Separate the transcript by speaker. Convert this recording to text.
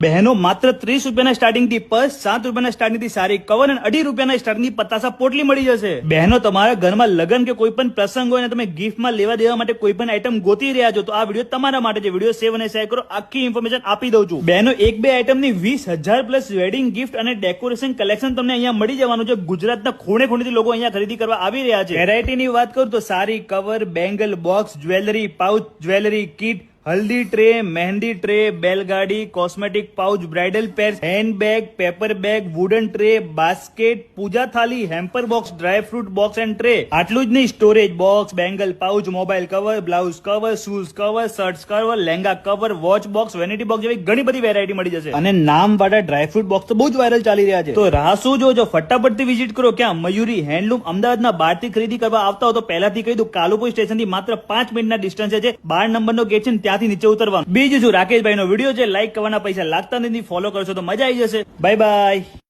Speaker 1: બહેનો માત્ર 30 રૂપિયાના સ્ટાર્ટિંગ થી પર્સ, 7 રૂપિયાના સ્ટાર્ટિંગ થી સારી કવર અને 2.5 રૂપિયાના સ્ટાર્ટિંગ થી પતાસા પોટલી મળી જશે। બહેનો તમારા ઘરમાં લગ્ન કે કોઈ પણ પ્રસંગ હોય ને તમે ગિફ્ટમાં લેવા દેવા માટે કોઈ પણ આઈટમ ગોતી રહ્યા છો તો આ વિડીયો તમારા માટે છે। વિડીયો સેવ અને શેર કરો, આખી ઇન્ફોર્મેશન આપી દઉં છું। બહેનો એક બે આઈટમ ની 20,000 પ્લસ વેડિંગ ગિફ્ટ અને ડેકોરેશન કલેક્શન તમને અહીંયા મળી જવાનું છે। ગુજરાતના ખૂણે ખૂણેથી લોકો અહીંયા ખરીદી કરવા આવી રહ્યા છે। વેરાયટી ની વાત કરું તો sari cover, bangle, box, jewellery, pouch, jewellery kit, haldi tray, mehendi tray, બેલગાડી, cosmetic pouch, bridal purse, hand bag, paper bag, wooden tray, basket, puja thali, hamper box, dry fruit box and tray. આટલું જ નહીં, storage box, bangle pouch, mobile cover, blouse cover, shoes cover, shirts cover, lehenga cover, watch box, vanity box જેવી ઘણી બધી variety મળી જશે। અને નામ વાળા ડ્રાય ફ્રૂટ બોક્સ તો બહુ જ વાયરલ ચાલી રહ્યા છે, તો રાહ શું જોજો, ફટાફટથી વિઝિટ કરો। ક્યાં? મયુરી હેન્ડલૂમ અમદાવાદના બહારથી ખરીદી કરવા આવતા હો તો પહેલાથી કહી દઉં, કાલુપુર સ્ટેશન થી માત્ર 5 મિનિટના ડિસ્ટન્સ છે। 12 નંબરનો ગેટ છે, ત્યાંથી નીચે ઉતરવાનું। બીજું શું, રાકેશભાઈ નો વિડીયો છે, લાઈક કરવાના પૈસા લાગતા નથી, ફોલો કરશો તો મજા આવી જશે। Bye bye.